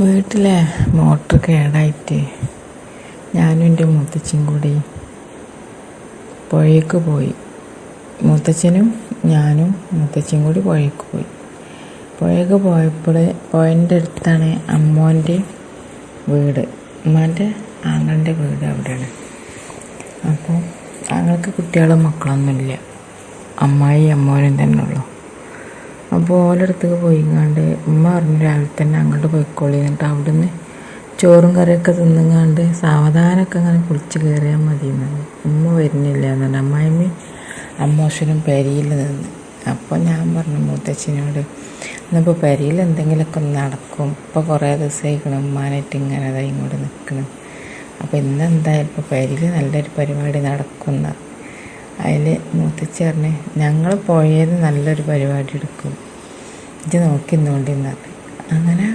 വീട്ടിലെ മോട്ടർ കേടായിട്ട് ഞാനും എൻ്റെ മുത്തച്ഛനും കൂടി പുഴയ്ക്ക് പോയി. മുത്തച്ഛനും ഞാനും മുത്തച്ഛനും കൂടി പുഴയ്ക്ക് പോയി. പുഴയ്ക്ക് പോയപ്പോൾ പുഴൻ്റെ അടുത്താണ് അമ്മോൻ്റെ വീട്. ഉമ്മാൻ്റെ ആങ്ങളുടെ വീട് അവിടെയാണ്. അപ്പോൾ ആങ്ങൾക്ക് കുട്ടികളും മക്കളൊന്നുമില്ല, അമ്മായി അമ്മോനും തന്നെ ഉള്ളു. അപ്പോൾ ഓൻ്റെ അടുത്തേക്ക് പോയിങ്ങാണ്ട് ഉമ്മ പറഞ്ഞു രാവിലെ തന്നെ അങ്ങോട്ട് പോയിക്കോളി, എന്നിട്ട് അവിടുന്ന് ചോറും കറിയൊക്കെ തിന്നുങ്ങാണ്ട് സാവധാനമൊക്കെ അങ്ങനെ കുളിച്ച് കയറിയാൽ മതി എന്നാണ്. ഉമ്മ വരുന്നില്ല എന്നാണ്. അമ്മായിമ്മയും അമ്മോശനും പെരിയിൽ നിന്ന്. അപ്പോൾ ഞാൻ പറഞ്ഞു മുത്തച്ഛനോട്, ഇന്നിപ്പോൾ പെരിയിൽ എന്തെങ്കിലുമൊക്കെ ഒന്ന് നടക്കും, ഇപ്പോൾ കുറേ ദിവസമായിക്കണം ഉമ്മാനായിട്ട് ഇങ്ങനെ അതായി ഇങ്ങോട്ട് നിൽക്കണം. അപ്പോൾ ഇന്നെന്തായാലും ഇപ്പോൾ പെരിയിൽ നല്ലൊരു പരിപാടി നടക്കുന്ന. അതിൽ മുത്തച്ഛി പറഞ്ഞ് ഞങ്ങൾ പുഴയിൽ നല്ലൊരു പരിപാടി എടുക്കും, ഇത് നോക്കി നിന്നുകൊണ്ടിരുന്നത്. അങ്ങനെ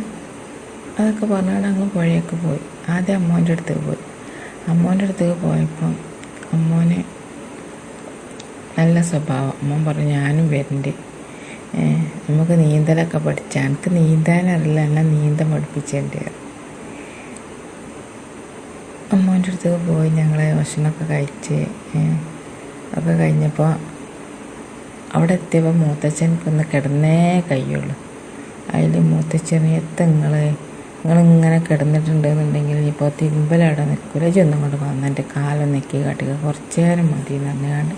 അതൊക്കെ പറഞ്ഞാൽ ഞങ്ങൾ പുഴയൊക്കെ പോയി. ആദ്യം അമ്മോൻ്റെ അടുത്തേക്ക് പോയി. അമ്മോൻ്റെ അടുത്തേക്ക് പോയപ്പം അമ്മോന് നല്ല സ്വഭാവം. അമ്മ പറഞ്ഞു ഞാനും വരുന്നുണ്ട്, നമുക്ക് നീന്തലൊക്കെ പഠിച്ചാൽ, എനിക്ക് നീന്താനറിയില്ല, എന്നെ നീന്തം പഠിപ്പിച്ചേണ്ടി. അമ്മോൻ്റെ അടുത്തേക്ക് പോയി. ഞങ്ങൾ ഭക്ഷണമൊക്കെ കഴിച്ച് ഒക്കെ കഴിഞ്ഞപ്പോൾ അവിടെ എത്തിയപ്പോൾ മൂത്തച്ഛനക്കൊന്ന് കിടന്നേ കഴിയുള്ളൂ. അതിൽ മൂത്തച്ഛന് നിങ്ങളിങ്ങനെ കിടന്നിട്ടുണ്ടെന്നുണ്ടെങ്കിൽ ഇപ്പോൾ തിരുമ്പലവിടെ നിൽക്കില്ല, ചെന്നും കൊണ്ട് വന്ന് എൻ്റെ കാലം നെക്കി കാട്ടുക, കുറച്ച് നേരം മതി എന്ന് പറഞ്ഞാണ്ട്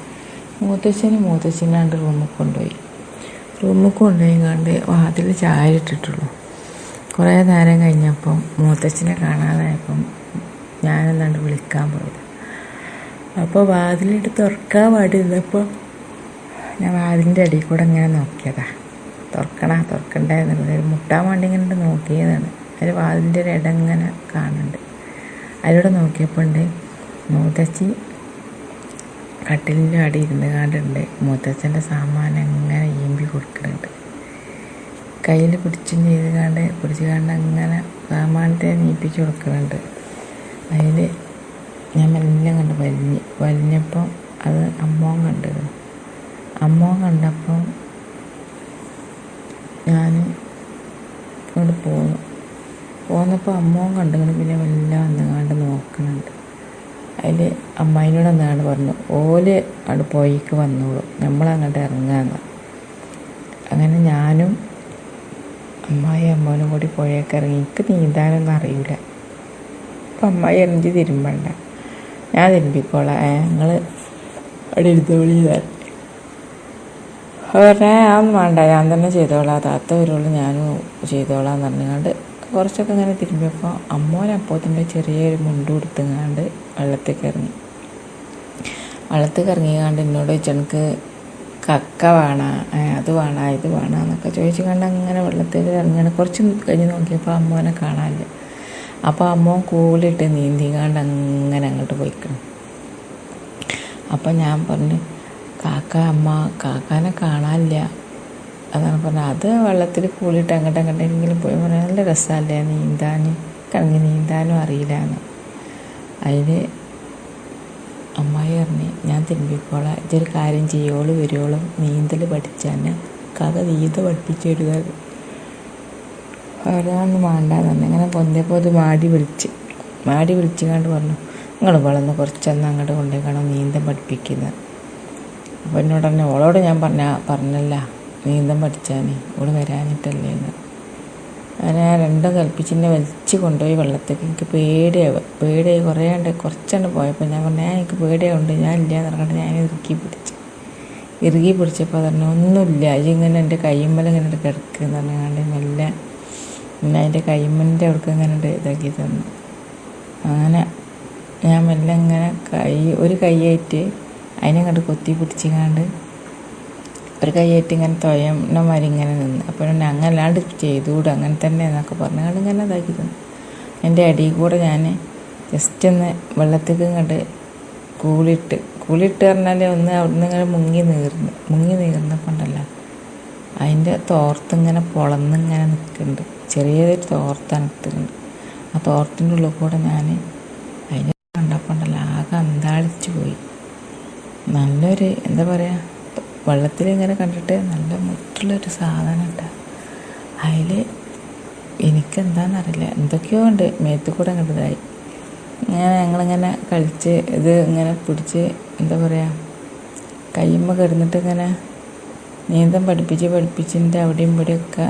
മൂത്തച്ഛനാണ്ട് റൂമിൽ കൊണ്ടുപോയി കണ്ട് വാതിൽ ചായ ഇട്ടിട്ടുള്ളൂ. കുറേ നേരം കഴിഞ്ഞപ്പം മൂത്തച്ഛനെ കാണാതായപ്പം ഞാനെന്നാണ്ട് വിളിക്കാൻ പോയത്. അപ്പോൾ വാതിലിട്ട് തുറക്കാൻ പാടിയിരുന്നപ്പോൾ ഞാൻ വാതിലിൻ്റെ അടിയിൽ കൂടെ ഇങ്ങനെ നോക്കിയതാ, തുറക്കണ്ടേ എന്നുള്ളത്. മുട്ടാൻ വേണ്ടി ഇങ്ങനെ നോക്കിയതാണ്. അതിൽ വാതിലിൻ്റെ ഒരു ഇടം ഇങ്ങനെ കാണുന്നുണ്ട്. അതിലൂടെ നോക്കിയപ്പോൾ ഉണ്ട് മൂത്തച്ഛി കട്ടിലിൻ്റെ അടി ഇരുന്ന് കണ്ടുണ്ട്. മൂത്തച്ഛൻ്റെ സാമാനം ഇങ്ങനെ ഈമ്പി കൊടുക്കുന്നുണ്ട്. കയ്യിൽ പിടിച്ച് കണ്ട് അങ്ങനെ സാമാനത്തെ നീപ്പിച്ച് കൊടുക്കുന്നുണ്ട്. അതിൽ ഞാൻ മെല്ലെ കണ്ട് വലിഞ്ഞപ്പോൾ അത് അമ്മോൻ കണ്ടിരുന്നു. അമ്മോൻ കണ്ടപ്പോൾ ഞാൻ ഇങ്ങോട്ട് പോന്നപ്പോൾ അമ്മോൻ കണ്ടുകൊണ്ട് പിന്നെ മെല്ലെ വന്നുകൊണ്ട് നോക്കുന്നുണ്ട്. അതിൽ അമ്മായിനോട് എന്നാണ് പറഞ്ഞു, ഓല് അവിടെ പോയിക്ക് വന്നോളൂ, നമ്മളങ്ങോട്ട് ഇറങ്ങാന്ന്. അങ്ങനെ ഞാനും അമ്മോനും കൂടി പുഴയൊക്കെ ഇറങ്ങി. എനിക്ക് നീന്താനൊന്നും അറിയില്ല. അപ്പം അമ്മായി എറിഞ്ഞ് തിരുമ്പണ്ട, ഞാൻ തിരുമ്പിക്കോളാം, നിങ്ങൾ അവിടെ ഇരുത്തോളി. പറഞ്ഞാൽ അതൊന്നും വേണ്ട, ഞാൻ തന്നെ ചെയ്തോളാം, താത്ത വരുള്ളൂ, ഞാനും ചെയ്തോളാം എന്ന് പറഞ്ഞുകൊണ്ട് കുറച്ചൊക്കെ ഇങ്ങനെ തിരുമ്പിയപ്പോൾ അമ്മോനപ്പോത്തിൻ്റെ ചെറിയൊരു മുണ്ട് കൊടുത്തുങ്ങാണ്ട് വെള്ളത്തേക്ക് ഇറങ്ങിക്കാണ്ട് എന്നോട് ചോദിച്ചെനിക്ക് കക്ക വേണം, അത് വേണം, ഇത് വേണം എന്നൊക്കെ ചോദിച്ചുകൊണ്ട് അങ്ങനെ വെള്ളത്തേക്ക് ഇറങ്ങിയാണ്. കുറച്ച് കഴിഞ്ഞ് നോക്കിയപ്പോൾ അമ്മോനെ കാണാനില്ല. അപ്പോൾ അമ്മോൻ കൂളിട്ട് നീന്തിക്കാണ്ട് അങ്ങനെ അങ്ങോട്ട് പോയിക്കണം. അപ്പം ഞാൻ പറഞ്ഞു, കാക്കാനെ കാണാനില്ല അതാണ് പറഞ്ഞത്. അത് വെള്ളത്തിൽ കൂളിയിട്ട് അങ്ങോട്ടെങ്കിലും പോയി പറഞ്ഞാൽ നല്ല രസമല്ലേ നീന്താനും അറിയില്ല എന്ന്. അതിൽ അമ്മായി പറഞ്ഞു ഞാൻ തിരുമ്പിക്കോളാം, ഇതൊരു കാര്യം ചെയ്യുവോളൂ വരുവോളും നീന്തൽ പഠിച്ചാൽ കാക്ക നീന്തൽ പഠിപ്പിച്ചു തരുന്നത് ഒരാളൊന്നും വേണ്ടാന്ന് പറഞ്ഞു. അങ്ങനെ പൊന്തപ്പോൾ അത് മാടി വിളിച്ച് കണ്ട് പറഞ്ഞു, നിങ്ങൾ വളർന്ന് കുറച്ചൊന്ന് അങ്ങോട്ട് കൊണ്ടുപോയിക്കണം നീന്തം പഠിപ്പിക്കുന്നത്. അപ്പോൾ എന്നോട് തന്നെ ഓളോട് ഞാൻ പറഞ്ഞല്ല നീന്തം പഠിച്ചാൽ ഓള് വരാനിട്ടല്ലേ എന്ന്. അങ്ങനെ രണ്ടും കൽപ്പിച്ചിന്നെ വലിച്ച് കൊണ്ടുപോയി വെള്ളത്തേക്ക്. എനിക്ക് പേടിയായി കുറച്ചുണ്ട് പോയപ്പോൾ ഞാൻ പറഞ്ഞു എനിക്ക് പേടിയാവുണ്ട്, ഞാൻ ഇല്ല എന്ന് പറഞ്ഞിട്ട് ഞാൻ ഇറുകി പിടിച്ചപ്പോൾ പറഞ്ഞു ഒന്നുമില്ല, ഇങ്ങനെ എൻ്റെ കയ്യുമ്മൽ ഇങ്ങനെ കിടക്കുമെന്ന് പറഞ്ഞാണ്ട് മെല്ലെ പിന്നെ അതിൻ്റെ കൈമ്മൻ്റെ അവിടേക്ക് ഇങ്ങനെ ഇതാക്കി തന്നു. അങ്ങനെ ഞാൻ മെല്ലെ ഇങ്ങനെ ഒരു കൈയായിട്ട് അതിനെ കണ്ട് കൊത്തി പിടിച്ചിങ്ങാണ്ട് ഒരു കൈയായിട്ട് ഇങ്ങനെ തൊയണമാരി ഇങ്ങനെ നിന്ന്. അപ്പോൾ അങ്ങനെ അല്ലാണ്ട് ചെയ്തുകൂടെ അങ്ങനെ തന്നെ എന്നൊക്കെ പറഞ്ഞുകൊണ്ട് ഇങ്ങനെ ഇതാക്കി തന്നു. എൻ്റെ അടിയിൽ കൂടെ ഞാൻ ജസ്റ്റ് ഒന്ന് വെള്ളത്തേക്ക് ഇങ്ങോട്ട് കൂളിട്ട് പറഞ്ഞാൽ ഒന്ന് അവിടുന്ന് ഇങ്ങനെ മുങ്ങി നീർന്നപ്പോൾ ഉണ്ടല്ലോ അതിൻ്റെ തോർത്തിങ്ങനെ പൊളന്നിങ്ങനെ നിൽക്കുന്നുണ്ട്. ചെറിയൊരു തോർത്താണ് നിൽക്കുന്നുണ്ട്. ആ തോർത്തിൻ്റെ ഉള്ളിൽ കൂടെ ഞാൻ അതിനെ കണ്ടപ്പോൾ ഉണ്ടല്ലോ ആകെ അന്താളിച്ച് പോയി. നല്ലൊരു എന്താ പറയുക, വെള്ളത്തിലിങ്ങനെ കണ്ടിട്ട് നല്ല മുറ്റുള്ളൊരു സാധനം ഉണ്ട്. അതിൽ എനിക്കെന്താണെന്നറിയില്ല, എന്തൊക്കെയോ ഉണ്ട് മേത്ത് കൂടെ അങ്ങോട്ടതായി. ഇങ്ങനെ ഞങ്ങളിങ്ങനെ കളിച്ച് ഇത് ഇങ്ങനെ പിടിച്ച് എന്താ പറയുക, കയ്യുമ്മ കിടന്നിട്ട് ഇങ്ങനെ നീന്തം പഠിപ്പിച്ചിൻ്റെ അവിടെയും ഇവിടെയൊക്കെ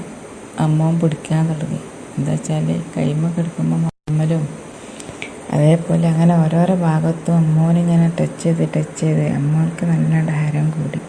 അമ്മ പിടിക്കാൻ തുടങ്ങി. എന്താ വെച്ചാൽ കയ്യുമ്മ കിടക്കുമ്പോൾ അമ്മലും അതേപോലെ അങ്ങനെ ഓരോരോ ഭാഗത്തും അമ്മോനിങ്ങനെ ടച്ച് ചെയ്ത് അമ്മക്ക് നല്ല ഹരം കൂടി.